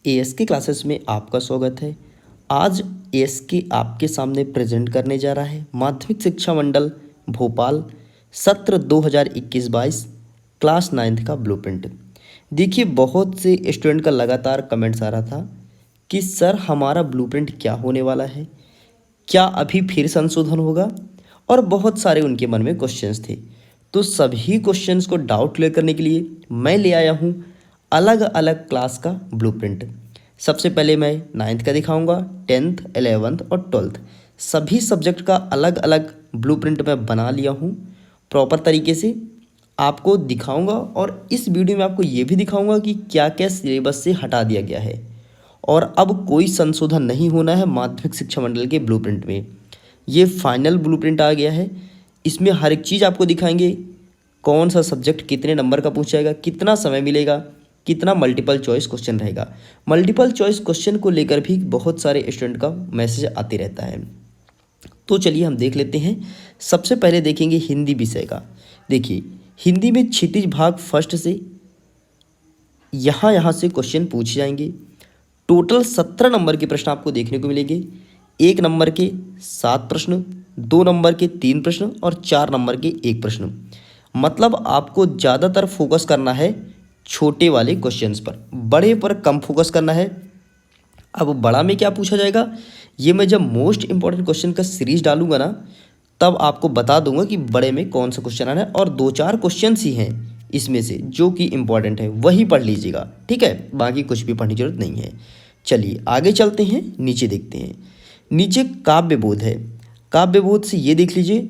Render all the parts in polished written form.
Ask classes में आपका स्वागत है। आज एएसके आपके सामने प्रेजेंट करने जा रहा है माध्यमिक शिक्षा मंडल भोपाल सत्र 2021-22 क्लास 9th का ब्लूप्रिंट। देखिए, बहुत से स्टूडेंट का लगातार कमेंट्स आ रहा था कि सर हमारा ब्लूप्रिंट क्या होने वाला है, क्या अभी फिर संशोधन होगा, और बहुत सारे उनके मन में क्वेश्चंस थे। तो सभी क्वेश्चंस को डाउट क्लियर करने के लिए मैं ले आया हूँ अलग अलग क्लास का ब्लूप्रिंट। सबसे पहले मैं 9th का दिखाऊंगा, 10th, 11th और 12th सभी सब्जेक्ट का अलग अलग ब्लूप्रिंट मैं बना लिया हूँ प्रॉपर तरीके से। आपको दिखाऊंगा और इस वीडियो में आपको ये भी दिखाऊंगा कि क्या क्या सिलेबस से हटा दिया गया है और अब कोई संशोधन नहीं होना है माध्यमिक शिक्षा मंडल के ब्लूप्रिंट में। ये फाइनल ब्लूप्रिंट आ गया है। इसमें हर एक चीज़ आपको दिखाएंगे, कौन सा सब्जेक्ट कितने नंबर का पूछा जाएगा, कितना समय मिलेगा, कितना मल्टीपल चॉइस क्वेश्चन रहेगा। मल्टीपल चॉइस क्वेश्चन को लेकर भी बहुत सारे स्टूडेंट का मैसेज आते रहता है। तो चलिए हम देख लेते हैं। सबसे पहले देखेंगे हिंदी विषय का। देखिए, हिंदी में क्षितिज भाग फर्स्ट से यहाँ से क्वेश्चन पूछे जाएंगे। टोटल 17 नंबर के प्रश्न आपको देखने को मिलेंगे। 1 नंबर के 7 प्रश्न, 2 नंबर के 3 प्रश्न और 4 नंबर के 1 प्रश्न। मतलब आपको ज़्यादातर फोकस करना है छोटे वाले क्वेश्चंस पर, बड़े पर कम फोकस करना है। अब बड़ा में क्या पूछा जाएगा, ये मैं जब मोस्ट इंपॉर्टेंट क्वेश्चन का सीरीज डालूंगा ना, तब आपको बता दूंगा कि बड़े में कौन सा क्वेश्चन आना है। और 2-4 क्वेश्चन ही हैं इसमें से जो कि इंपॉर्टेंट है, वही पढ़ लीजिएगा, ठीक है। बाकी कुछ भी पढ़ने की जरूरत नहीं है। चलिए आगे चलते हैं, नीचे देखते हैं। नीचे काव्य बोध है। काव्य बोध से ये देख लीजिए,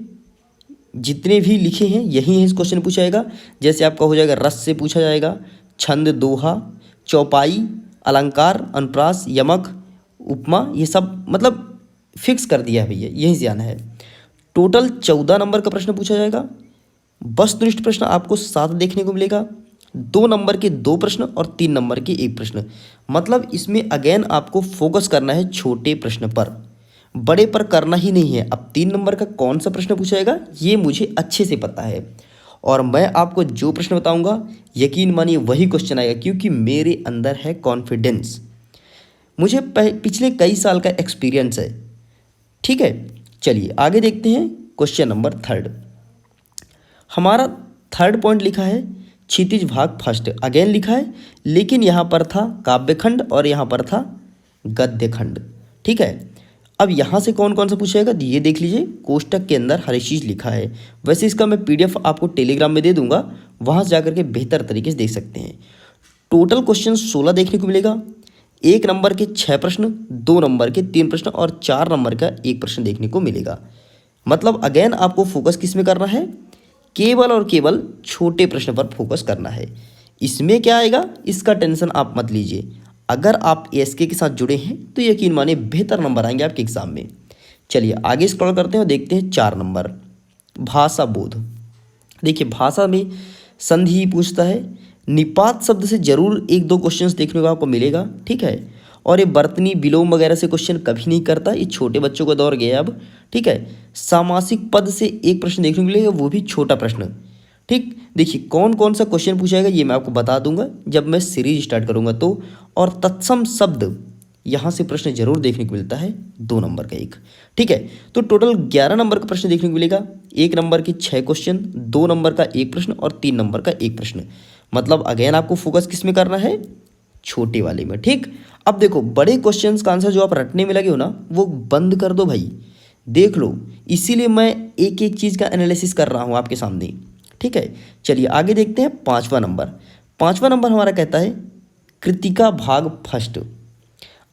जितने भी लिखे हैं यही है इस क्वेश्चन पूछा जाएगा। जैसे आपका हो जाएगा रस से पूछा जाएगा, छंद, दोहा, चौपाई, अलंकार, अनुप्रास, यमक, उपमा, ये सब मतलब फिक्स कर दिया है भैया, यहीं से आना है। टोटल 14 नंबर का प्रश्न पूछा जाएगा। वस्तुनिष्ठ प्रश्न आपको 7 देखने को मिलेगा। 2 नंबर के 2 प्रश्न और 3 नंबर के 1 प्रश्न। मतलब इसमें अगेन आपको फोकस करना है छोटे प्रश्न पर, बड़े पर करना ही नहीं है। अब 3 नंबर का कौन सा प्रश्न पूछा जाएगा ये मुझे अच्छे से पता है, और मैं आपको जो प्रश्न बताऊंगा यकीन मानिए वही क्वेश्चन आएगा, क्योंकि मेरे अंदर है कॉन्फिडेंस। मुझे पिछले कई साल का एक्सपीरियंस है, ठीक है। चलिए आगे देखते हैं। क्वेश्चन नंबर 3 हमारा 3rd पॉइंट लिखा है क्षितिज भाग फर्स्ट। अगेन लिखा है, लेकिन यहाँ पर था काव्यखंड और यहाँ पर था गद्यखंड, ठीक है। अब यहाँ से कौन कौन सा पूछेगा ये देख लीजिए, कोष्टक के अंदर हर चीज़ लिखा है। वैसे इसका मैं PDF आपको टेलीग्राम में दे दूंगा, वहाँ से जाकर के बेहतर तरीके से देख सकते हैं। टोटल क्वेश्चन 16 देखने को मिलेगा। 1 नंबर के 6 प्रश्न, 2 नंबर के 3 प्रश्न और 4 नंबर का 1 प्रश्न देखने को मिलेगा। मतलब अगेन आपको फोकस किस में करना है, केवल और केवल छोटे प्रश्न पर फोकस करना है। इसमें क्या आएगा इसका टेंशन आप मत लीजिए। अगर आप एएसके के साथ जुड़े हैं तो यकीन मानिए बेहतर नंबर आएंगे आपके एग्जाम में। चलिए आगे स्क्रॉल करते हैं और देखते हैं 4 नंबर भाषा बोध। देखिए, भाषा में संधि पूछता है। निपात शब्द से जरूर 1-2 क्वेश्चंस देखने को आपको मिलेगा, ठीक है। और ये बर्तनी, विलोम वगैरह से क्वेश्चन कभी नहीं करता, ये छोटे बच्चों का दौर गया अब, ठीक है। सामासिक पद से 1 प्रश्न देखने को मिलेगा, वो भी छोटा प्रश्न, ठीक। देखिए कौन कौन सा क्वेश्चन पूछा जाएगा ये मैं आपको बता दूंगा जब मैं सीरीज स्टार्ट करूंगा तो। और तत्सम शब्द यहाँ से प्रश्न जरूर देखने को मिलता है, 2 नंबर का 1, ठीक है। तो टोटल 11 नंबर का प्रश्न देखने को मिलेगा। 1 नंबर के 6 क्वेश्चन, 2 नंबर का 1 प्रश्न और 3 नंबर का 1 प्रश्न। मतलब अगेन आपको फोकस किस में करना है, छोटे वाले में, ठीक। अब देखो, बड़े क्वेश्चंस का आंसर जो आप रटने में लगे हो ना, वो बंद कर दो भाई, देख लो। इसीलिए मैं एक एक चीज़ का एनालिसिस कर रहा हूँ आपके सामने, ठीक है। चलिए आगे देखते हैं 5वां नंबर। 5वां नंबर हमारा कहता है कृतिका भाग फर्स्ट।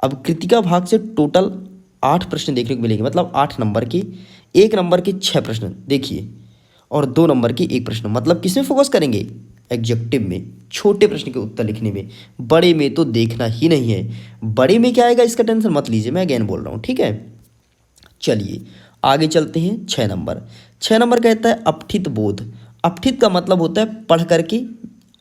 अब कृतिका भाग से टोटल 8 प्रश्न देखने को मिलेंगे। मतलब 8 नंबर के, 1 नंबर के 6 प्रश्न देखिए और 2 नंबर के 1 प्रश्न। मतलब किस में फोकस करेंगे, एग्जेक्टिव में, छोटे प्रश्न के उत्तर लिखने में। बड़े में तो देखना ही नहीं है। बड़े में क्या आएगा इसका टेंशन मत लीजिए, मैं अगेन बोल रहा हूँ, ठीक है। चलिए आगे चलते हैं। 6 नंबर। 6 नंबर कहता है अपठित बोध। अपठित का मतलब होता है पढ़ करके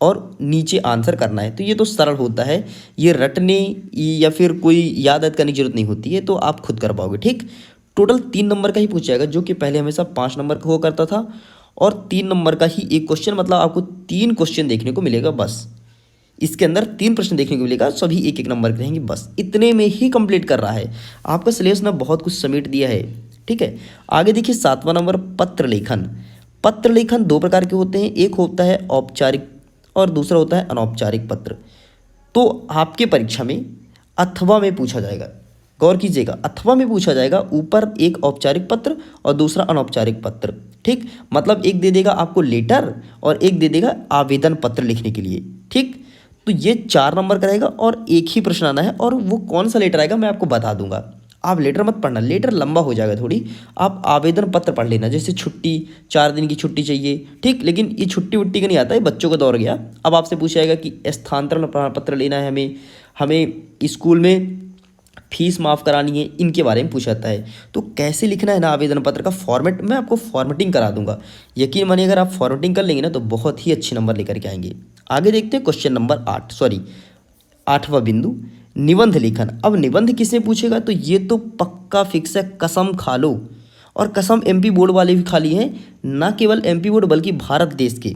और नीचे आंसर करना है। तो ये तो सरल होता है, ये रटने या फिर कोई याद करने की जरूरत नहीं होती है, तो आप खुद कर पाओगे, ठीक। टोटल 3 नंबर का ही पूछा जाएगा, जो कि पहले हमेशा 5 नंबर का हुआ करता था। और 3 नंबर का ही 1 क्वेश्चन, मतलब आपको 3 क्वेश्चन देखने को मिलेगा बस। इसके अंदर 3 प्रश्न देखने को मिलेगा, सभी एक एक नंबर के रहेंगे। बस इतने में ही कंप्लीट कर रहा है आपका सिलेबस ना, बहुत कुछ समेट दिया है। ठीक है, आगे देखिए 7वां नंबर पत्र लेखन। पत्र लेखन 2 प्रकार के होते हैं, एक होता है औपचारिक और दूसरा होता है अनौपचारिक पत्र। तो आपके परीक्षा में अथवा में पूछा जाएगा, गौर कीजिएगा, अथवा में पूछा जाएगा, ऊपर एक औपचारिक पत्र और दूसरा अनौपचारिक पत्र। ठीक, मतलब एक दे देगा आपको लेटर और एक दे देगा आवेदन पत्र लिखने के लिए। ठीक, तो ये 4 नंबर का रहेगा और एक ही प्रश्न आना है, और वो कौन सा लेटर आएगा मैं आपको बता दूंगा। आप लेटर मत पढ़ना, लेटर लंबा हो जाएगा थोड़ी, आप आवेदन पत्र पढ़ लेना। जैसे छुट्टी, 4 दिन की छुट्टी चाहिए, ठीक, लेकिन ये छुट्टी वुट्टी का नहीं आता है, बच्चों का दौर गया। अब आपसे पूछा जाएगा कि स्थानांतरण प्रमाण पत्र लेना है हमें, हमें स्कूल में फीस माफ़ करानी है, इनके बारे में पूछा जाता है। तो कैसे लिखना है ना आवेदन पत्र का फॉर्मेट, मैं आपको फॉर्मेटिंग करा दूंगा। यकीन मानिए अगर आप फॉर्मेटिंग कर लेंगे ना तो बहुत ही अच्छे नंबर लेकर के आएंगे। आगे देखते हैं क्वेश्चन नंबर 8वां बिंदु, निबंध लेखन। अब निबंध किससे पूछेगा, तो ये तो पक्का फिक्स है, कसम खा लो। और कसम एमपी बोर्ड वाले भी खा ली हैं, ना केवल एमपी बोर्ड बल्कि भारत देश के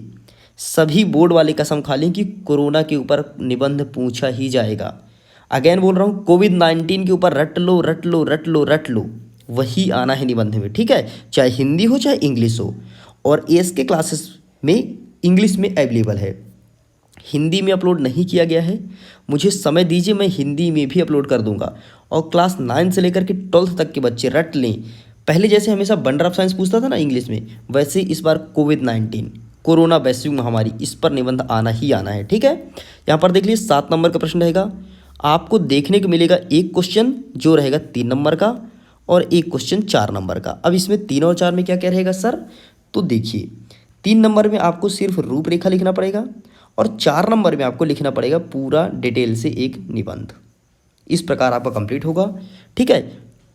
सभी बोर्ड वाले कसम खा लें कि कोरोना के ऊपर निबंध पूछा ही जाएगा। अगेन बोल रहा हूँ, कोविड-19 के ऊपर रट लो रट लो रट लो रट लो, वही आना है निबंध में। ठीक है, चाहे हिंदी हो चाहे इंग्लिश हो। और एस के क्लासेस में इंग्लिश में अवेलेबल है, हिंदी में अपलोड नहीं किया गया है। मुझे समय दीजिए, मैं हिंदी में भी अपलोड कर दूंगा। और क्लास 9 से लेकर के 12th तक के बच्चे रट लें। पहले जैसे हमेशा बंडर ऑफ साइंस पूछता था ना इंग्लिश में, वैसे इस बार कोविड-19 कोरोना वैश्विक महामारी, इस पर निबंध आना ही आना है। ठीक है, यहाँ पर देख लीजिए 7 नंबर का प्रश्न रहेगा। आपको देखने को मिलेगा एक क्वेश्चन जो रहेगा 3 नंबर का और एक क्वेश्चन 4 नंबर का। अब इसमें 3 और 4 में क्या क्या रहेगा सर, तो देखिए 3 नंबर में आपको सिर्फ रूपरेखा लिखना पड़ेगा और 4 नंबर में आपको लिखना पड़ेगा पूरा डिटेल से एक निबंध। इस प्रकार आपका कंप्लीट होगा। ठीक है,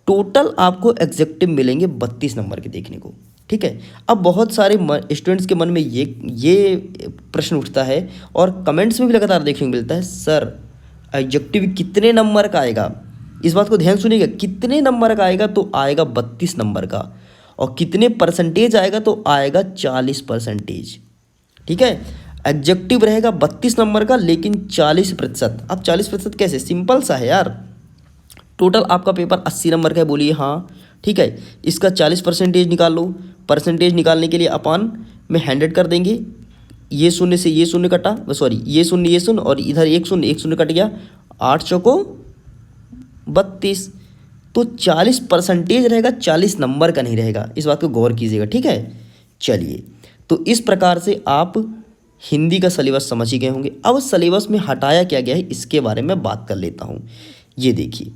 टोटल आपको एग्जेक्टिव मिलेंगे 32 नंबर के देखने को। ठीक है, अब बहुत सारे स्टूडेंट्स के मन में ये प्रश्न उठता है और कमेंट्स में भी लगातार देखने को मिलता है, सर एग्जेक्टिव कितने नंबर का आएगा। इस बात को ध्यान सुनिएगा, कितने नंबर का आएगा, तो आएगा 32 नंबर का। और कितने परसेंटेज आएगा, तो आएगा 40%। ठीक है, एग्जेक्टिव रहेगा 32 नंबर का लेकिन 40%। अब 40% कैसे, सिंपल सा है यार। टोटल आपका पेपर 80 नंबर का है, बोलिए हाँ। ठीक है, इसका 40% निकाल लो। परसेंटेज निकालने के लिए अपान में 100 कर देंगे, ये शून्य से ये शून्य कटा, सॉरी ये शून्य और इधर एक शून्य कट गया, 8 चौको 32। तो 40% रहेगा, 40 नंबर का नहीं रहेगा। इस बात को गौर कीजिएगा। ठीक है, चलिए, तो इस प्रकार से आप हिंदी का सिलेबस समझ ही गए होंगे। अब सिलेबस में हटाया क्या गया है इसके बारे में बात कर लेता हूँ। ये देखिए,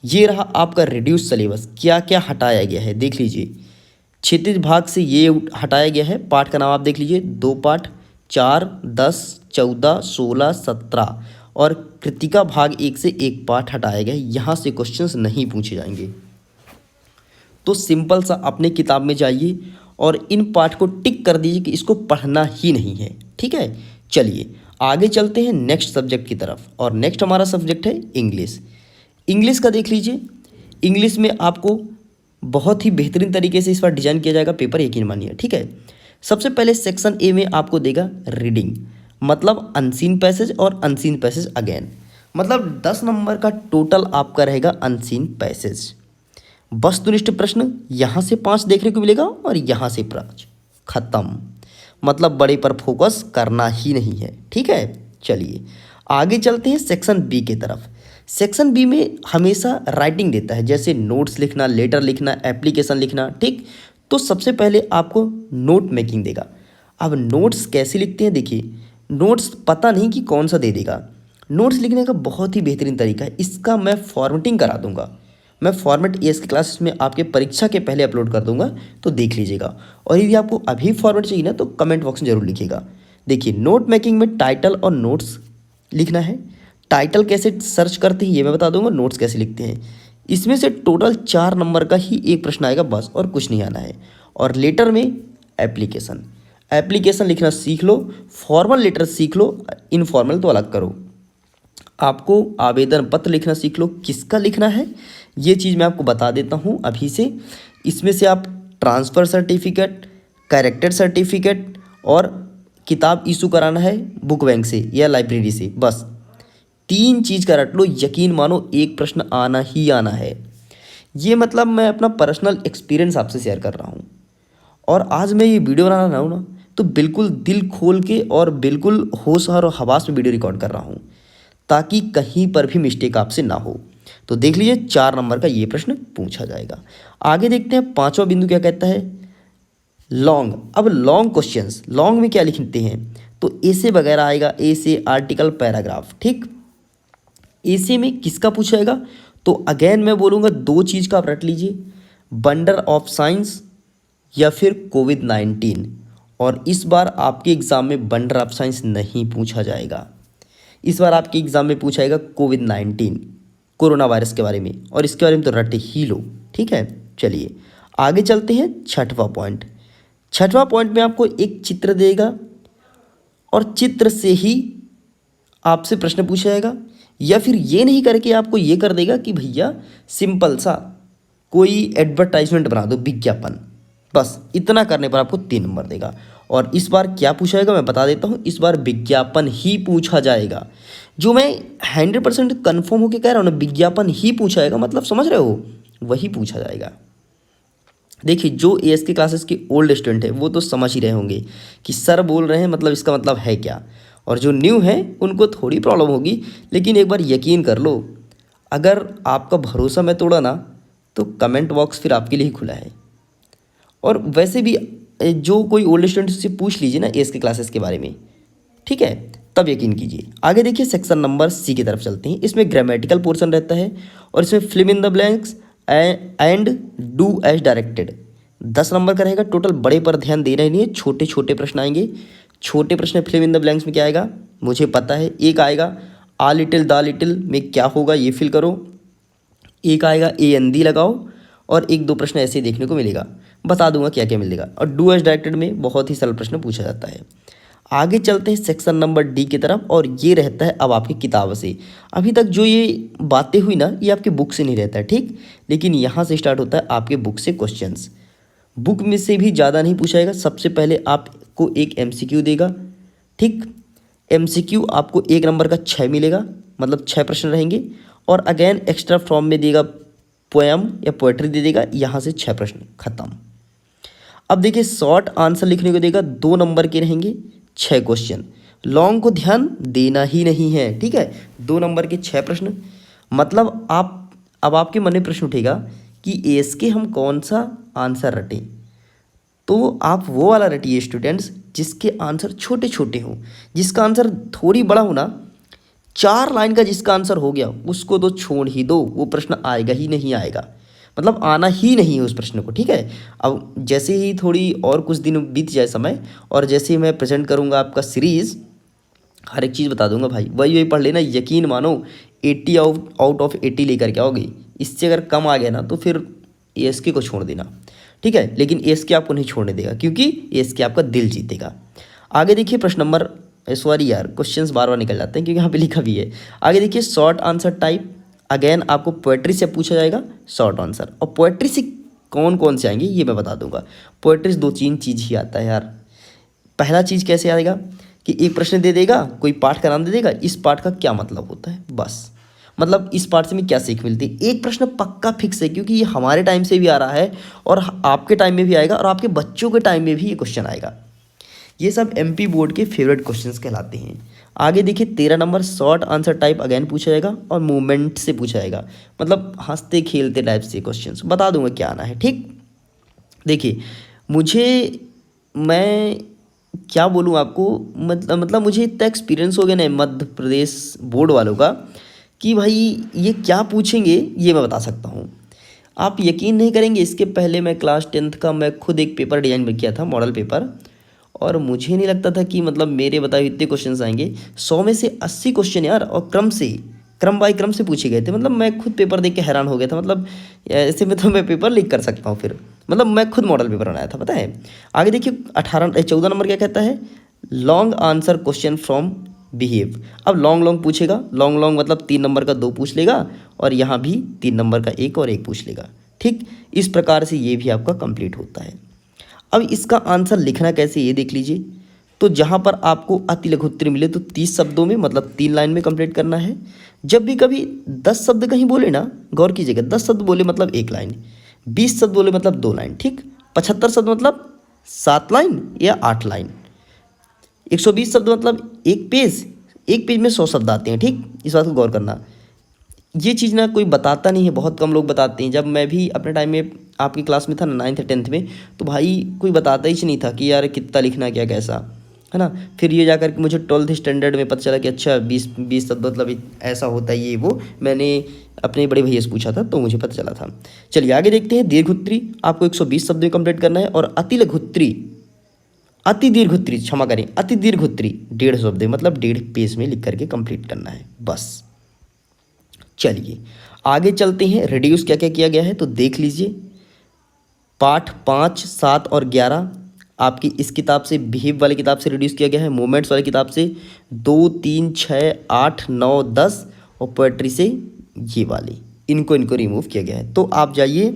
ये रहा आपका रिड्यूस सिलेबस, क्या क्या हटाया गया है देख लीजिए। क्षितिज भाग से ये हटाया गया है, पाठ का नाम आप देख लीजिए, 2 पाठ 4, 10, 14, 16, 17 और कृतिका भाग 1 से 1 पाठ हटाया गया है। यहाँ से क्वेश्चंस नहीं पूछे जाएंगे। तो सिंपल सा अपने किताब में जाइए और इन पाठ को टिक कर दीजिए कि इसको पढ़ना ही नहीं है। ठीक है, चलिए आगे चलते हैं नेक्स्ट सब्जेक्ट की तरफ, और नेक्स्ट हमारा सब्जेक्ट है इंग्लिश। इंग्लिश का देख लीजिए, इंग्लिश में आपको बहुत ही बेहतरीन तरीके से इस बार डिजाइन किया जाएगा पेपर, यकीन मानिए। ठीक है, सबसे पहले सेक्शन ए में आपको देगा रीडिंग, मतलब अनसीन पैसेज और अनसीन पैसेज अगेन, मतलब 10 नंबर का टोटल आपका रहेगा अनसीन पैसेज। वस्तुनिष्ठ प्रश्न यहाँ से 5 देखने को मिलेगा और यहाँ से 5, खत्म। मतलब बड़े पर फोकस करना ही नहीं है। ठीक है, चलिए आगे चलते हैं सेक्शन बी की तरफ। सेक्शन बी में हमेशा राइटिंग देता है, जैसे नोट्स लिखना, लेटर लिखना, एप्लीकेशन लिखना। ठीक, तो सबसे पहले आपको नोट मेकिंग देगा। अब नोट्स कैसे लिखते हैं, देखिए नोट्स पता नहीं कि कौन सा दे देगा। नोट्स लिखने का बहुत ही बेहतरीन तरीका है, इसका मैं फॉर्मेटिंग करा दूंगा। मैं फॉर्मेट एस की क्लासेस में आपके परीक्षा के पहले अपलोड कर दूंगा, तो देख लीजिएगा। और यदि आपको अभी फॉर्मेट चाहिए ना तो कमेंट बॉक्स में जरूर लिखिएगा। देखिए नोट मेकिंग में टाइटल और नोट्स लिखना है। टाइटल कैसे सर्च करते हैं ये मैं बता दूंगा, नोट्स कैसे लिखते हैं। इसमें से टोटल 4 नंबर का ही एक प्रश्न आएगा बस, और कुछ नहीं आना है। और लेटर में एप्लीकेशन, एप्लीकेशन लिखना सीख लो, फॉर्मल लेटर सीख लो, इनफॉर्मल तो अलग करो। आपको आवेदन पत्र लिखना सीख लो, किसका लिखना है ये चीज़ मैं आपको बता देता हूँ अभी से। इसमें से आप ट्रांसफ़र सर्टिफिकेट, कैरेक्टर सर्टिफिकेट और किताब इशू कराना है बुक बैंक से या लाइब्रेरी से, बस 3 चीज़ का रट लो, यकीन मानो एक प्रश्न आना ही आना है। ये मतलब मैं अपना पर्सनल एक्सपीरियंस आपसे शेयर कर रहा हूँ। और आज मैं ये वीडियो बना रहा हूँ ना, तो बिल्कुल दिल खोल के और बिल्कुल होश और हवास में वीडियो रिकॉर्ड कर रहा हूँ, ताकि कहीं पर भी मिस्टेक आपसे ना हो। तो देख लीजिए 4 नंबर का ये प्रश्न पूछा जाएगा। आगे देखते हैं 5वां बिंदु क्या कहता है, लॉन्ग। अब लॉन्ग क्वेश्चंस, लॉन्ग में क्या लिखते हैं, तो ऐसे वगैरह आएगा, ऐसे आर्टिकल पैराग्राफ, ठीक। ऐसे में किसका पूछा जाएगा, तो अगेन मैं बोलूँगा 2 चीज़ का आप रट लीजिए, वंडर ऑफ साइंस या फिर कोविड-19। और इस बार आपके एग्ज़ाम में वंडर ऑफ साइंस नहीं पूछा जाएगा, इस बार आपके एग्ज़ाम में पूछा जाएगा कोविड-19, कोरोना वायरस के बारे में, और इसके बारे में तो रट ही लो, ठीक है। चलिए आगे चलते हैं 6वां पॉइंट। 6वां पॉइंट में आपको एक चित्र देगा और चित्र से ही आपसे प्रश्न पूछा जाएगा, या फिर ये नहीं करके आपको ये कर देगा कि भैया सिंपल सा कोई एडवर्टाइजमेंट बना दो, विज्ञापन, बस इतना करने पर आपको 3 नंबर देगा। और इस बार क्या पूछा जाएगा मैं बता देता हूँ, इस बार विज्ञापन ही पूछा जाएगा। जो मैं 100% कन्फर्म होकर कह रहा हूँ ना, विज्ञापन ही पूछा जाएगा, मतलब समझ रहे हो, वही पूछा जाएगा। देखिए जो ASK क्लासेस के ओल्ड स्टूडेंट है वो तो समझ ही रहे होंगे कि सर बोल रहे हैं मतलब इसका मतलब है क्या, और जो न्यू है उनको थोड़ी प्रॉब्लम होगी, लेकिन एक बार यकीन कर लो, अगर आपका भरोसा मैं तोड़ा ना, तो कमेंट बॉक्स फिर आपके लिए ही खुला है। और वैसे भी जो कोई ओल्ड स्टूडेंट से पूछ लीजिए ना ASK क्लासेस के बारे में, ठीक है, तब यकीन कीजिए। आगे देखिए सेक्शन नंबर C की तरफ चलते हैं। इसमें ग्रामेटिकल पोर्शन रहता है और इसमें fill in the blanks and do as directed. 10 number का रहेगा टोटल, बड़े पर ध्यान देना ही नहीं है, छोटे छोटे प्रश्न आएंगे। छोटे प्रश्न फिल इन द ब्लैंक्स में क्या आएगा मुझे पता है, एक आएगा आ लिटिल द लिटिल में क्या होगा ये फिल करो, एक आएगा AND लगाओ, और 1-2 प्रश्न ऐसे ही देखने को मिलेगा, बता दूंगा क्या क्या मिलेगा। और डू एज डायरेक्टेड में बहुत ही सरल प्रश्न पूछा जाता है। आगे चलते हैं सेक्शन नंबर D की तरफ, और ये रहता है अब आपकी किताब से। अभी तक जो ये बातें हुई ना, ये आपके बुक से नहीं रहता है, ठीक, लेकिन यहाँ से स्टार्ट होता है आपके बुक से क्वेश्चंस। बुक में से भी ज़्यादा नहीं पूछा जाएगा। सबसे पहले आपको एक MCQ देगा, ठीक, MCQ आपको 1 नंबर का 6 मिलेगा, मतलब 6 प्रश्न रहेंगे। और अगेन एक्स्ट्रा फॉर्म में देगा पोएम या पोएट्री दे देगा, यहाँ से 6 प्रश्न खत्म। अब देखिए शॉर्ट आंसर लिखने को देगा, 2 नंबर के रहेंगे 6 क्वेश्चन। लॉन्ग को ध्यान देना ही नहीं है, ठीक है, 2 नंबर के 6 प्रश्न। मतलब अब आपके मन में प्रश्न उठेगा कि ASK हम कौन सा आंसर रटें, तो आप वो वाला रटिए स्टूडेंट्स जिसके आंसर छोटे छोटे हों, जिसका आंसर थोड़ी बड़ा हो ना, 4 लाइन का जिसका आंसर हो गया उसको तो छोड़ ही दो, वो प्रश्न आएगा ही नहीं आएगा, मतलब आना ही नहीं है उस प्रश्न को, ठीक है। अब जैसे ही थोड़ी और कुछ दिन बीत जाए समय, और जैसे ही मैं प्रेजेंट करूँगा आपका सीरीज़, हर एक चीज़ बता दूंगा भाई, वही वही पढ़ लेना, यकीन मानो 80 आउट ऑफ 80 लेकर के आओगे। इससे अगर कम आ गया ना तो फिर ASK को छोड़ देना, ठीक है, लेकिन ASK आपको नहीं छोड़ने देगा, क्योंकि ASK आपका दिल जीतेगा। आगे देखिए प्रश्न नंबर, सॉरी यार क्वेश्चंस बार बार निकल जाते हैं क्योंकि यहाँ पे लिखा भी है। आगे देखिए शॉर्ट आंसर टाइप, अगेन आपको पोएट्री से पूछा जाएगा शॉर्ट आंसर, और पोएट्री से कौन कौन से आएंगे ये मैं बता दूंगा। पोएट्री से 2-3 चीज़ ही आता है यार। पहला चीज़ कैसे आएगा कि एक प्रश्न दे देगा, कोई पाठ का नाम दे देगा, इस पाठ का क्या मतलब होता है, बस, मतलब इस पाठ से हमें क्या सीख मिलती है। एक प्रश्न पक्का फिक्स है, क्योंकि ये हमारे टाइम से भी आ रहा है और आपके टाइम में भी आएगा और आपके बच्चों के टाइम में भी ये क्वेश्चन आएगा। ये सब MP बोर्ड के फेवरेट क्वेश्चंस कहलाते हैं। आगे देखिए 13 number short answer type again पूछा जाएगा और मूवमेंट से पूछा जाएगा, मतलब हंसते खेलते टाइप से क्वेश्चंस, बता दूंगा क्या आना है, ठीक। देखिए मैं क्या बोलूँ आपको, मतलब मुझे इतना एक्सपीरियंस हो गया ना मध्य प्रदेश बोर्ड वालों का, कि भाई ये क्या पूछेंगे ये मैं बता सकता हूँ। आप यकीन नहीं करेंगे, इसके पहले मैं क्लास 10th का मैं खुद एक पेपर डिजाइन किया था, मॉडल पेपर, और मुझे नहीं लगता था कि मतलब मेरे बताए इतने क्वेश्चंस आएंगे। 100 में से 80 क्वेश्चन यार, और क्रम बाई क्रम से पूछे गए थे। मतलब मैं खुद पेपर देख के हैरान हो गया था, मतलब ऐसे में तो मैं पेपर लीक कर सकता हूँ फिर, मतलब मैं खुद मॉडल पेपर बनाया था, पता है। आगे देखिए 14 नंबर क्या कहता है, long answer question from behave. अब लॉन्ग पूछेगा, लॉन्ग मतलब 3 नंबर का 2 पूछ लेगा, और यहाँ भी 3 नंबर का 1 और 1 पूछ लेगा, ठीक। इस प्रकार से ये भी आपका कंप्लीट होता है। अब इसका आंसर लिखना कैसे ये देख लीजिए। तो जहाँ पर आपको अति लघु उत्तरी मिले तो 30 शब्दों में मतलब 3 लाइन में कंप्लीट करना है। जब भी कभी 10 शब्द कहीं बोले ना, गौर कीजिएगा, 10 शब्द बोले मतलब 1 लाइन, 20 शब्द बोले मतलब 2 लाइन, ठीक, 75 शब्द मतलब 7 लाइन या 8 लाइन, 120 शब्द मतलब एक पेज में 100 शब्द आते हैं, ठीक, इस बात को गौर करना। ये चीज़ ना कोई बताता नहीं है, बहुत कम लोग बताते हैं। जब मैं भी अपने टाइम में आपकी क्लास में था ना, 9th 10th में, तो भाई कोई बताता ही नहीं था कि यार कितना लिखना क्या कैसा, है ना। फिर ये जाकर के मुझे 12th स्टैंडर्ड में पता चला कि अच्छा 20 शब्द मतलब ऐसा होता है, ये वो मैंने अपने बड़े भैया से पूछा था तो मुझे पता चला था। चलिए आगे देखते हैं। दीर्घोत्तरी आपको 120 शब्द में कंप्लीट करना है, और अति दीर्घोत्तरी क्षमा करें, अति दीर्घोत्तरी 150 शब्द मतलब 1.5 पेज में लिख करके कंप्लीट करना है बस। चलिए आगे चलते हैं। रिड्यूस क्या क्या किया गया है तो देख लीजिए। पाठ 5, 7 और 11 आपकी इस किताब से, बिहेव वाली किताब से रिड्यूस किया गया है। मोमेंट्स वाली किताब से 2, 3, 6, 8, 9, 10 और पोएट्री से ये वाली, इनको रिमूव किया गया है। तो आप जाइए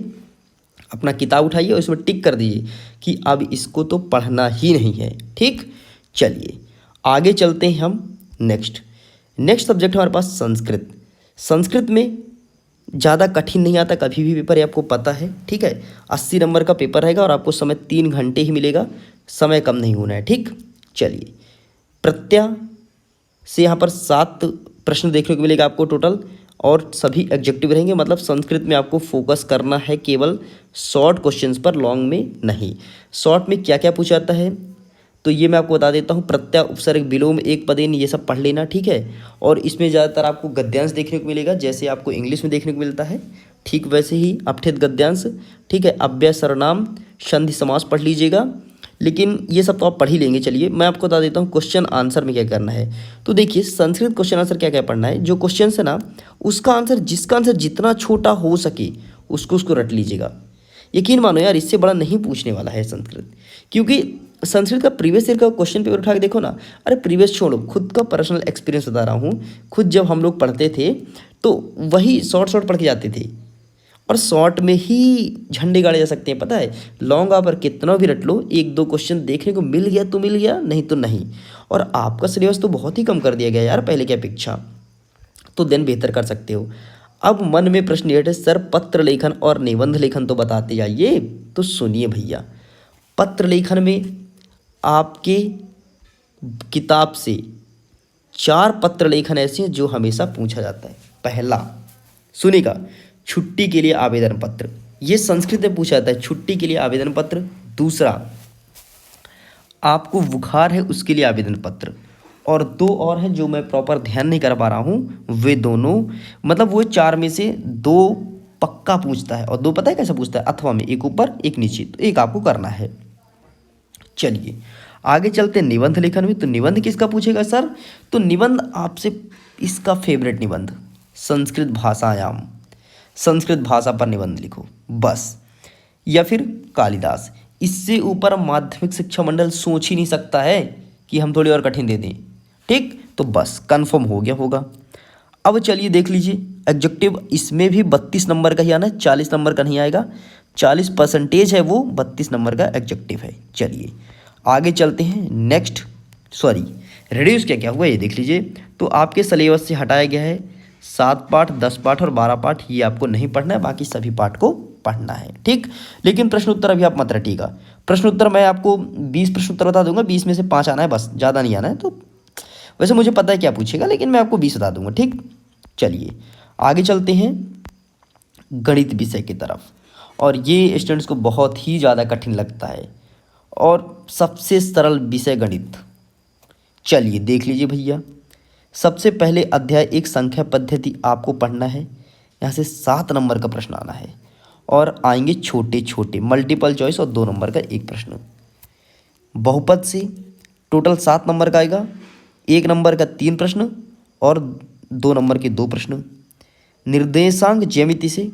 अपना किताब उठाइए और इसमें टिक कर दीजिए कि अब इसको तो पढ़ना ही नहीं है, ठीक। चलिए आगे चलते हैं हम। नेक्स्ट सब्जेक्ट हमारे पास संस्कृत। संस्कृत में ज़्यादा कठिन नहीं आता कभी भी पेपर, ये आपको पता है, ठीक है। 80 नंबर का पेपर रहेगा और आपको समय 3 घंटे ही मिलेगा, समय कम नहीं होना है, ठीक। चलिए प्रत्यय से यहाँ पर 7 प्रश्न देखने को मिलेगा आपको टोटल, और सभी एग्जेक्टिव रहेंगे। मतलब संस्कृत में आपको फोकस करना है केवल शॉर्ट क्वेश्चंस पर, लॉन्ग में नहीं। शॉर्ट में क्या क्या पूछा जाता है तो ये मैं आपको बता देता हूँ। प्रत्यय, उपसर्ग, विलोम, एक पदेन, ये सब पढ़ लेना, ठीक है। और इसमें ज़्यादातर आपको गद्यांश देखने को मिलेगा, जैसे आपको इंग्लिश में देखने को मिलता है, ठीक वैसे ही अपठित गद्यांश, ठीक है। अव्यय, सर्वनाम, संधि, समास पढ़ लीजिएगा, लेकिन ये सब तो आप पढ़ ही लेंगे। चलिए मैं आपको बता देता हूँ क्वेश्चन आंसर में क्या करना है। तो देखिए संस्कृत क्वेश्चन आंसर क्या क्या पढ़ना है। जो क्वेश्चन है ना, उसका आंसर, जिसका आंसर जितना छोटा हो सके उसको रट लीजिएगा। यकीन मानो यार, इससे बड़ा नहीं पूछने वाला है संस्कृत, क्योंकि संस्कृत का प्रीवियस ईयर का क्वेश्चन पेपर उठा के देखो ना। अरे प्रीवियस छोड़ो, खुद का पर्सनल एक्सपीरियंस बता रहा हूँ। खुद जब हम लोग पढ़ते थे तो वही शॉर्ट पढ़ के जाते थे, और शॉर्ट में ही झंडे गाड़े जा सकते हैं, पता है। लॉन्ग आप कितना भी रट लो, 1-2 क्वेश्चन देखने को मिल गया तो मिल गया, नहीं तो नहीं। और आपका सिलेबस तो बहुत ही कम कर दिया गया यार पहले की अपेक्षा, तो देन बेहतर कर सकते हो। अब मन में प्रश्न ये है सर, पत्र लेखन और निबंध लेखन तो बताते जाइए। तो सुनिए भैया, पत्र लेखन में आपके किताब से 4 पत्र लेखन ऐसे हैं जो हमेशा पूछा जाता है। पहला सुनिएगा, छुट्टी के लिए आवेदन पत्र, ये संस्कृत में पूछा जाता है, छुट्टी के लिए आवेदन पत्र। दूसरा, आपको बुखार है उसके लिए आवेदन पत्र। और 2 और हैं जो मैं प्रॉपर ध्यान नहीं कर पा रहा हूँ, वे दोनों मतलब वो 4 में से 2 पक्का पूछता है, और 2 पता है कैसा पूछता है, अथवा में, एक ऊपर एक नीचे, तो एक आपको करना है। चलिए आगे चलते हैं निबंध लेखन में। तो निबंध किसका पूछेगा सर, तो निबंध आपसे इसका फेवरेट निबंध, संस्कृत भाषायाम, संस्कृत भाषा पर निबंध लिखो बस, या फिर कालिदास। इससे ऊपर माध्यमिक शिक्षा मंडल सोच ही नहीं सकता है कि हम थोड़ी और कठिन दे दें, ठीक। तो बस कंफर्म हो गया होगा। अब चलिए देख लीजिए एडजेक्टिव, इसमें भी 32 नंबर का ही आना है, 40 नंबर का नहीं आएगा। 40% है वो, 32 नंबर का एडजेक्टिव है। चलिए आगे चलते हैं। नेक्स्ट रिड्यूस क्या क्या हुआ ये देख लीजिए। तो आपके सिलेबस से हटाया गया है 7 पाठ, 10 पाठ और 12 पाठ, ये आपको नहीं पढ़ना है, बाकी सभी पाठ को पढ़ना है, ठीक। लेकिन प्रश्न उत्तर अभी आप मत रटिएगा। प्रश्न उत्तर मैं आपको 20 प्रश्न उत्तर बता दूंगा, 20 में से 5 आना है बस, ज़्यादा नहीं आना है। तो वैसे मुझे पता है क्या पूछेगा, लेकिन मैं आपको 20 बता दूंगा, ठीक। चलिए आगे चलते हैं गणित विषय की तरफ, और ये स्टूडेंट्स को बहुत ही ज़्यादा कठिन लगता है, और सबसे सरल विषय गणित। चलिए देख लीजिए भैया, सबसे पहले अध्याय 1 संख्या पद्धति आपको पढ़ना है। यहाँ से 7 नंबर का प्रश्न आना है, और आएंगे छोटे छोटे मल्टीपल चॉइस और 2 नंबर का एक प्रश्न। बहुपद से टोटल 7 नंबर का आएगा, 1 नंबर का 3 प्रश्न और 2 नंबर के 2 प्रश्न। निर्देशांक ज्यामिति से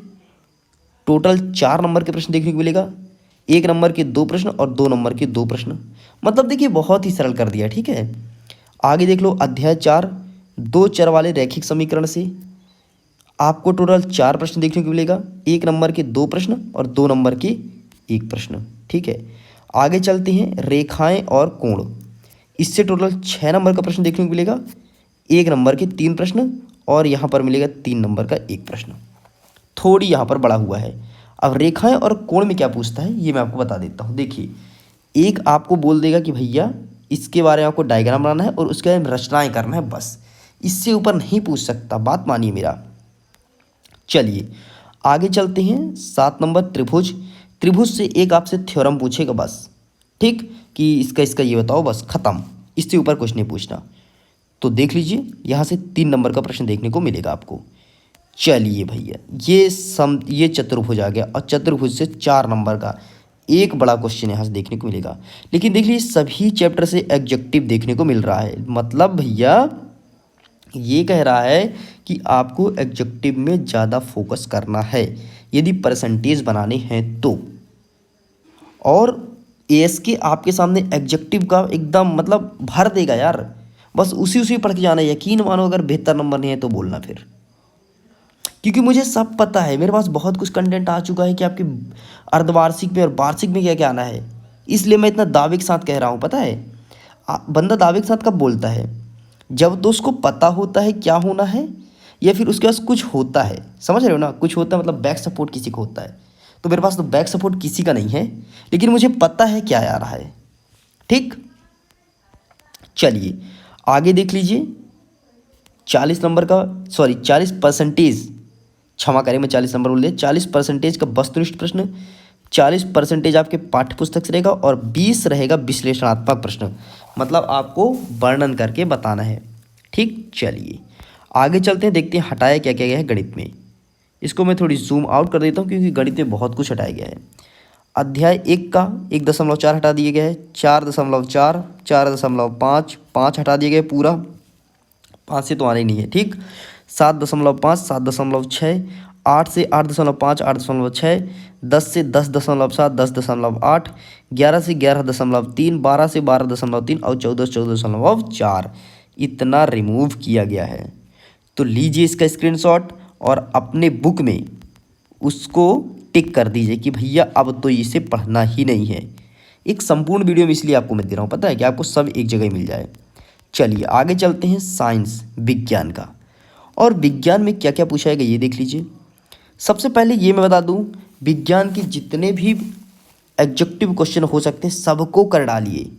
टोटल 4 नंबर के प्रश्न देखने को मिलेगा, 1 नंबर के 2 प्रश्न और 2 नंबर के 2 प्रश्न। मतलब देखिए बहुत ही सरल कर दिया, ठीक है। आगे देख लो अध्याय 4 2 चर वाले रैखिक समीकरण से आपको टोटल 4 प्रश्न देखने को मिलेगा, 1 नंबर के 2 प्रश्न और 2 नंबर के 1 प्रश्न, ठीक है। आगे चलते हैं रेखाएं और कोण, इससे टोटल 6 नंबर का प्रश्न देखने को मिलेगा, 1 नंबर के 3 प्रश्न और यहाँ पर मिलेगा 3 नंबर का 1 प्रश्न। थोड़ी यहाँ पर बड़ा हुआ है। अब रेखाएं और कोण में क्या पूछता है ये मैं आपको बता देता हूँ। देखिए, एक आपको बोल देगा कि भैया इसके बारे में आपको डायग्राम बनाना है और उसके बारे में रचनाएं करना है, बस इससे ऊपर नहीं पूछ सकता, बात मानिए मेरा। चलिए आगे चलते हैं। 7 नंबर त्रिभुज। त्रिभुज से एक आपसे थ्योरम पूछेगा बस, ठीक, कि इसका इसका ये बताओ, बस खत्म, इससे ऊपर कुछ नहीं पूछना। तो देख लीजिए यहाँ से 3 नंबर का प्रश्न देखने को मिलेगा आपको। चलिए भैया ये चतुर्भुज आ गया और चतुर्भुज से 4 नंबर का एक बड़ा क्वेश्चन यहाँ से देखने को मिलेगा। लेकिन देख लीजिए सभी चैप्टर से एग्जेक्टिव देखने को मिल रहा है, मतलब भैया ये कह रहा है कि आपको एग्जेक्टिव में ज़्यादा फोकस करना है यदि परसेंटेज बनाने हैं तो। और एएसके आपके सामने एग्जेक्टिव का एकदम मतलब भर देगा यार, बस उसी पढ़ के जाना है। यकीन मानो अगर बेहतर नंबर नहीं है तो बोलना फिर, क्योंकि मुझे सब पता है, मेरे पास बहुत कुछ कंटेंट आ चुका है कि आपके अर्धवार्षिक में और वार्षिक में क्या क्या आना है। इसलिए मैं इतना दावे के साथ कह रहा हूँ। पता है बंदा दावे के साथ कब बोलता है, जब तो उसको पता होता है क्या होना है या फिर उसके पास कुछ होता है। समझ रहे हो ना, कुछ होता है मतलब बैक सपोर्ट किसी को होता है। तो मेरे पास तो बैक सपोर्ट किसी का नहीं है, लेकिन मुझे पता है क्या आ रहा है, ठीक। चलिए आगे देख लीजिए। 40 नंबर का 40%, क्षमा करें मैं 40 नंबर बोल दिया, 40% का वस्तुनिष्ठ प्रश्न, 40% आपके पाठ्य पुस्तक से रहेगा और 20 रहेगा विश्लेषणात्मक प्रश्न, मतलब आपको वर्णन करके बताना है, ठीक। चलिए आगे चलते हैं, देखते हैं हटाया क्या क्या गया है गणित में। इसको मैं थोड़ी जूम आउट कर देता हूँ क्योंकि गणित में बहुत कुछ हटाया गया है। अध्याय 1 का 1.4 हटा दिया गया है, 4.4, 4.5, 5 हटा दिया गया है पूरा, 5 से तो आने ही नहीं है, ठीक। 7.5, 7.6, 8 से 8.5, 8.6, 10 से 10.7, 10.8, 11 से 11.3, 12 से 12.3 और 14.4 इतना रिमूव किया गया है। तो लीजिए इसका स्क्रीनशॉट और अपने बुक में उसको टिक कर दीजिए कि भैया अब तो इसे पढ़ना ही नहीं है। एक संपूर्ण वीडियो में इसलिए आपको मैं दे रहा हूँ, पता है कि आपको सब एक जगह मिल जाए। चलिए आगे चलते हैं साइंस विज्ञान का, और विज्ञान में क्या क्या पूछा जाएगा ये देख लीजिए। सबसे पहले ये मैं बता दूं, विज्ञान के जितने भी एग्जेक्टिव क्वेश्चन हो सकते हैं सबको कर डालिए,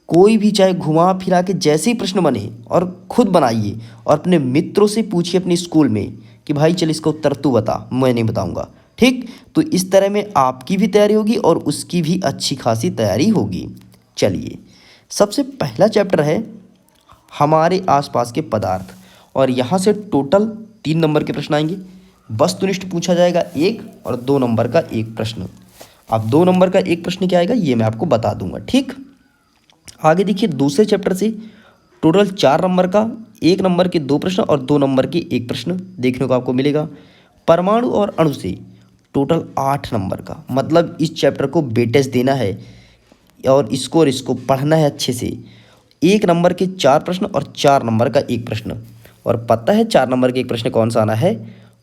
कोई भी चाहे घुमा फिरा के जैसे ही प्रश्न बने और खुद बनाइए और अपने मित्रों से पूछिए अपने स्कूल में कि भाई चल इसका उत्तर तू बता, मैं नहीं बताऊंगा, ठीक। तो इस तरह में आपकी भी तैयारी होगी और उसकी भी अच्छी खासी तैयारी होगी। चलिए सबसे पहला चैप्टर है हमारे आसपास के पदार्थ, और यहाँ से टोटल 3 नंबर के प्रश्न आएंगे। वस्तुनिष्ठ पूछा जाएगा 1 और 2 नंबर का 1 प्रश्न। अब 2 नंबर का 1 प्रश्न क्या आएगा ये मैं आपको बता दूंगा, ठीक। आगे देखिए दूसरे चैप्टर से टोटल 4 नंबर का 1 नंबर के 2 प्रश्न और 2 नंबर के 1 प्रश्न देखने को आपको मिलेगा। परमाणु और अणु से टोटल 8 नंबर का, मतलब इस चैप्टर को वेटेज देना है और इसको पढ़ना है अच्छे से। 1 नंबर के 4 प्रश्न और 4 नंबर का 1 प्रश्न, और पता है 4 नंबर के 1 प्रश्न कौन सा आना है,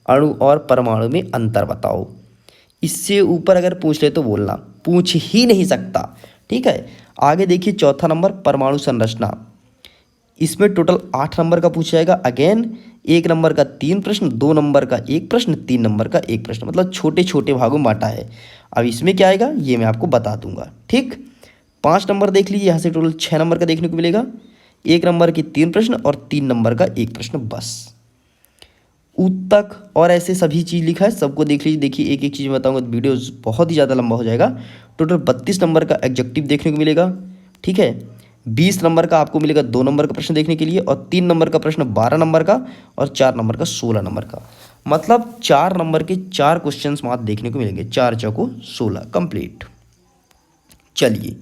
अणु और परमाणु में अंतर बताओ। इससे ऊपर अगर पूछ ले तो बोलना, पूछ ही नहीं सकता, ठीक है। आगे देखिए चौथा नंबर परमाणु संरचना, इसमें टोटल 8 नंबर का पूछा जाएगा। अगेन 1 नंबर का 3 प्रश्न, 2 नंबर का 1 प्रश्न, 3 नंबर का 1 प्रश्न, मतलब छोटे छोटे भागों में बांटा है। अब इसमें क्या आएगा ये मैं आपको बता दूंगा, ठीक। 5 नंबर देख लीजिए, यहाँ से टोटल 6 नंबर का देखने को मिलेगा। 1 नंबर के 3 प्रश्न और 3 नंबर का 1 प्रश्न, बस। ऊतक और ऐसे सभी चीज़ लिखा है, सबको देख लीजिए। देखिए एक एक चीज़ बताऊंगा तो वीडियो बहुत ही ज़्यादा लंबा हो जाएगा। टोटल 32 नंबर का एग्जेक्टिव देखने को मिलेगा, ठीक है। 20 नंबर का आपको मिलेगा 2 नंबर का प्रश्न देखने के लिए, और 3 नंबर का प्रश्न 12 नंबर का, और 4 नंबर का 16 नंबर का, मतलब 4 नंबर के 4 क्वेश्चन मात्र देखने को मिलेंगे। 4 चौको 16 कंप्लीट। चलिए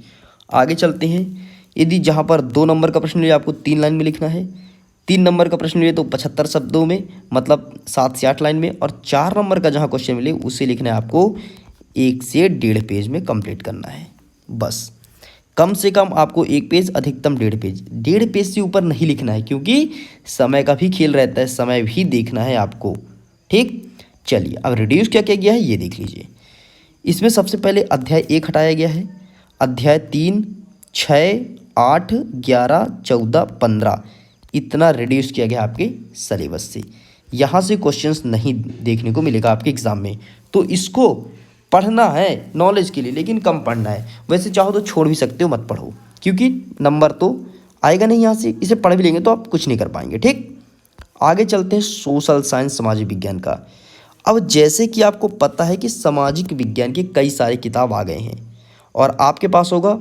आगे चलते हैं। यदि जहाँ पर 2 नंबर का प्रश्न लिए आपको 3 लाइन में लिखना है, 3 नंबर का प्रश्न लिए तो 75 शब्दों में, मतलब 7 से 8 लाइन में, और 4 नंबर का जहाँ क्वेश्चन मिले उसे लिखना है आपको 1 से 1.5 पेज में कंप्लीट करना है, बस। कम से कम आपको 1 पेज, अधिकतम 1.5 पेज, 1.5 पेज से ऊपर नहीं लिखना है क्योंकि समय का भी खेल रहता है, समय भी देखना है आपको, ठीक। चलिए अब रिड्यूस क्या क्या गया है ये देख लीजिए। इसमें सबसे पहले अध्याय 1 हटाया गया है, अध्याय 3, 6 8, 11, 14, 15 इतना रिड्यूस किया गया आपके सिलेबस से। यहाँ से क्वेश्चंस नहीं देखने को मिलेगा आपके एग्ज़ाम में। तो इसको पढ़ना है नॉलेज के लिए, लेकिन कम पढ़ना है। वैसे चाहो तो छोड़ भी सकते हो, मत पढ़ो, क्योंकि नंबर तो आएगा नहीं यहाँ से। इसे पढ़ भी लेंगे तो आप कुछ नहीं कर पाएंगे। ठीक, आगे चलते हैं सोशल साइंस, सामाजिक विज्ञान का। अब जैसे कि आपको पता है कि सामाजिक विज्ञान के कई सारे किताब आ गए हैं और आपके पास होगा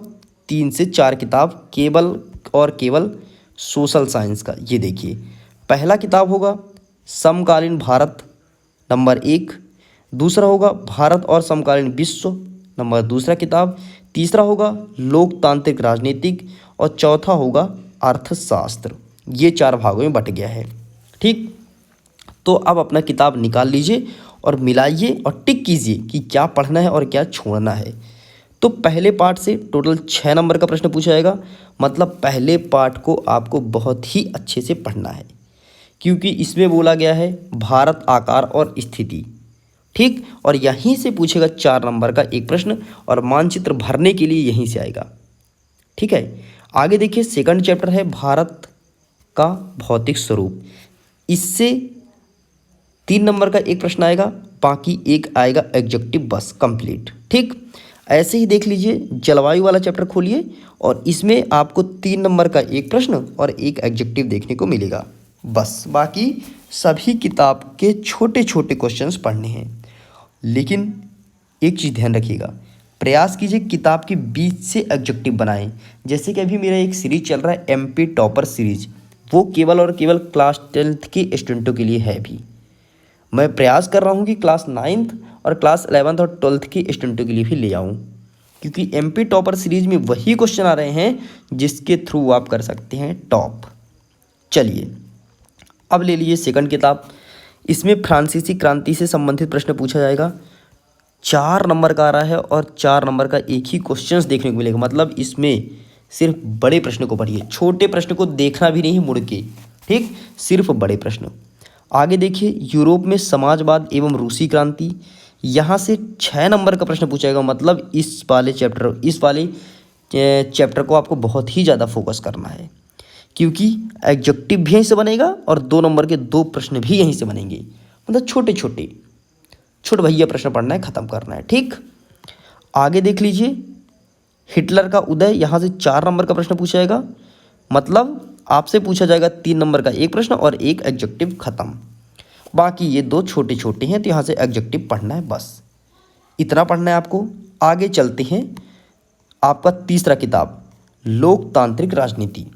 3 से 4 किताब केवल और केवल सोशल साइंस का। ये देखिए, पहला किताब होगा समकालीन भारत नंबर 1, दूसरा होगा भारत और समकालीन विश्व नंबर दूसरा किताब, तीसरा होगा लोकतांत्रिक राजनीतिक और चौथा होगा अर्थशास्त्र। ये 4 भागों में बट गया है। ठीक, तो अब अपना किताब निकाल लीजिए और मिलाइए और टिक कीजिए कि क्या पढ़ना है और क्या छोड़ना है। तो पहले पार्ट से टोटल 6 नंबर का प्रश्न पूछा जाएगा। मतलब पहले पार्ट को आपको बहुत ही अच्छे से पढ़ना है, क्योंकि इसमें बोला गया है भारत आकार और स्थिति। ठीक, और यहीं से पूछेगा 4 नंबर का एक प्रश्न और मानचित्र भरने के लिए यहीं से आएगा। ठीक है, आगे देखिए, सेकंड चैप्टर है भारत का भौतिक स्वरूप। इससे 3 नंबर का एक प्रश्न आएगा, बाकी एक आएगा एग्जेक्टिव, बस कंप्लीट। ठीक, ऐसे ही देख लीजिए, जलवायु वाला चैप्टर खोलिए और इसमें आपको 3 नंबर का एक प्रश्न और एक एग्जेक्टिव देखने को मिलेगा। बस बाकी सभी किताब के छोटे छोटे क्वेश्चंस पढ़ने हैं। लेकिन एक चीज़ ध्यान रखिएगा, प्रयास कीजिए किताब के बीच से एग्जेक्टिव बनाएं। जैसे कि अभी मेरा एक सीरीज चल रहा है एमपी टॉपर सीरीज, वो केवल और केवल क्लास 10th के स्टूडेंटों के लिए है। भी मैं प्रयास कर रहा हूँ कि क्लास 9th और क्लास 11th और 12th के स्टूडेंटों के लिए भी ले आऊँ, क्योंकि एमपी टॉपर सीरीज में वही क्वेश्चन आ रहे हैं जिसके थ्रू आप कर सकते हैं टॉप। चलिए, अब ले लीजिए सेकंड किताब। इसमें फ्रांसीसी क्रांति से संबंधित प्रश्न पूछा जाएगा। 4 नंबर का आ रहा है और 4 नंबर का एक ही क्वेश्चंस देखने को मिलेगा। मतलब इसमें सिर्फ बड़े प्रश्न को पढ़िए, छोटे प्रश्न को देखना भी नहीं मुड़ के। ठीक, सिर्फ बड़े प्रश्न। आगे देखिए, यूरोप में समाजवाद एवं रूसी क्रांति। यहाँ से 6 नंबर का प्रश्न पूछा जाएगा। मतलब इस वाले चैप्टर को आपको बहुत ही ज़्यादा फोकस करना है, क्योंकि एग्जेक्टिव भी यहीं से बनेगा और 2 नंबर के 2 प्रश्न भी यहीं से बनेंगे। मतलब छोटे भैया प्रश्न पढ़ना है, ख़त्म करना है। ठीक, आगे देख लीजिए, हिटलर का उदय। यहाँ से 4 नंबर का प्रश्न पूछा जाएगा। मतलब आपसे पूछा जाएगा 3 नंबर का एक प्रश्न और एक एग्जेक्टिव, ख़त्म। बाकी ये 2 छोटे छोटे हैं, तो यहाँ से एग्जेक्टिव पढ़ना है, बस इतना पढ़ना है आपको। आगे चलते हैं, आपका तीसरा किताब लोकतांत्रिक राजनीति।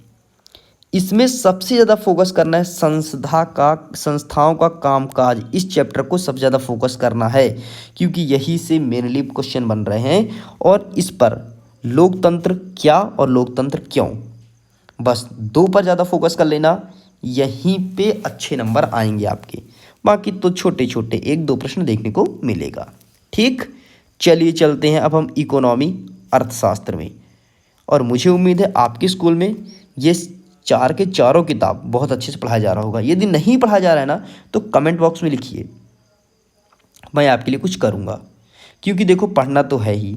इसमें सबसे ज़्यादा फोकस करना है संस्थाओं का कामकाज। इस चैप्टर को सबसे ज़्यादा फोकस करना है, क्योंकि यही से मेनली क्वेश्चन बन रहे हैं और इस पर लोकतंत्र क्या और लोकतंत्र क्यों, बस 2 पर ज़्यादा फोकस कर लेना, यहीं पे अच्छे नंबर आएंगे आपके। बाकी तो छोटे छोटे 1-2 प्रश्न देखने को मिलेगा। ठीक, चलिए चलते हैं अब हम इकोनॉमी अर्थशास्त्र में। और मुझे उम्मीद है आपके स्कूल में ये 4 के चारों किताब बहुत अच्छे से पढ़ाया जा रहा होगा। यदि नहीं पढ़ाया जा रहा है ना, तो कमेंट बॉक्स में लिखिए, मैं आपके लिए कुछ करूँगा। क्योंकि देखो, पढ़ना तो है ही।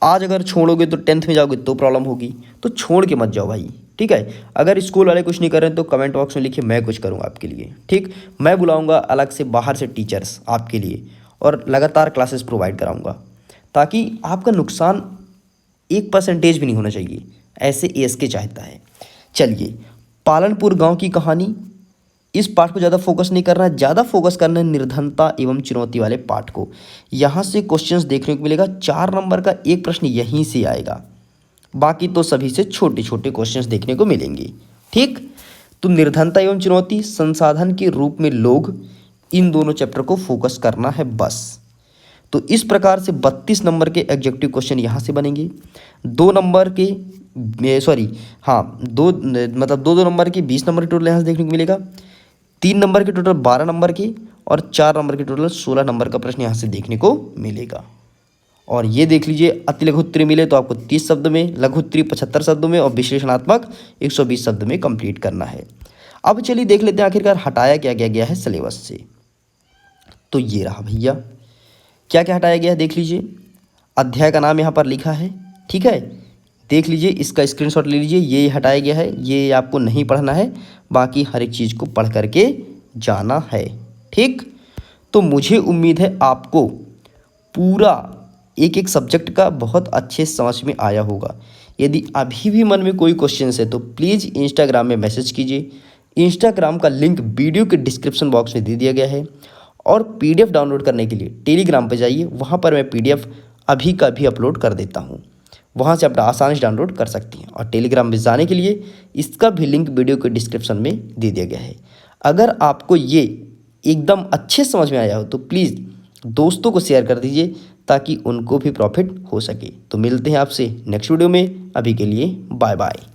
आज अगर छोड़ोगे तो 10th में जाओगे तो प्रॉब्लम होगी, तो छोड़ के मत जाओ भाई। ठीक है, अगर स्कूल वाले कुछ नहीं कर रहे हैं तो कमेंट बॉक्स में लिखिए, मैं कुछ करूँगा आपके लिए। ठीक, मैं बुलाऊँगा अलग से बाहर से टीचर्स आपके लिए और लगातार क्लासेस प्रोवाइड कराऊँगा, ताकि आपका नुकसान 1% भी नहीं होना चाहिए, ऐसे ASK चाहता है। चलिए, पालनपुर गांव की कहानी। इस पाठ को ज़्यादा फोकस नहीं करना है, ज़्यादा फोकस करना है निर्धनता एवं चुनौती वाले पाठ को। यहाँ से क्वेश्चंस देखने को मिलेगा। 4 नंबर का एक प्रश्न यहीं से आएगा, बाकी तो सभी से छोटे छोटे क्वेश्चंस देखने को मिलेंगे। ठीक, तो निर्धनता एवं चुनौती, संसाधन के रूप में लोग, इन दोनों चैप्टर को फोकस करना है बस। तो इस प्रकार से 32 नंबर के एग्जेक्टिव क्वेश्चन यहाँ से बनेंगे। 2 नंबर के दो नंबर के 20 नंबर के टोटल यहाँ से देखने को मिलेगा। 3 नंबर के टोटल 12 नंबर के और 4 नंबर के टोटल 16 नंबर का प्रश्न यहाँ से देखने को मिलेगा। और ये देख लीजिए, अति लघु उत्तरीय मिले तो आपको 30 शब्द में, लघु उत्तरीय 75 शब्दों में और विश्लेषणात्मक 120 शब्द में कंप्लीट करना है। अब चलिए देख लेते हैं आखिरकार हटाया क्या क्या गया है सिलेबस से। तो ये रहा भैया, क्या क्या हटाया गया है देख लीजिए। अध्याय का नाम यहाँ पर लिखा है, ठीक है, देख लीजिए, इसका स्क्रीनशॉट ले लीजिए, ये हटाया गया है, ये आपको नहीं पढ़ना है, बाकी हर एक चीज़ को पढ़ करके जाना है। ठीक, तो मुझे उम्मीद है आपको पूरा एक एक सब्जेक्ट का बहुत अच्छे समझ में आया होगा। यदि अभी भी मन में कोई क्वेश्चन है तो प्लीज़ इंस्टाग्राम में मैसेज कीजिए। इंस्टाग्राम का लिंक वीडियो के डिस्क्रिप्शन बॉक्स में दे दिया गया है। और पीडीएफ डाउनलोड करने के लिए टेलीग्राम पर जाइए, वहाँ पर मैं पीडीएफ अभी का भी अपलोड कर देता हूँ, वहाँ से आप आसानी से डाउनलोड कर सकती हैं। और टेलीग्राम में जाने के लिए इसका भी लिंक वीडियो के डिस्क्रिप्शन में दे दिया गया है। अगर आपको ये एकदम अच्छे समझ में आया हो तो प्लीज़ दोस्तों को शेयर कर दीजिए ताकि उनको भी प्रॉफिट हो सके। तो मिलते हैं आपसे नेक्स्ट वीडियो में, अभी के लिए बाय बाय।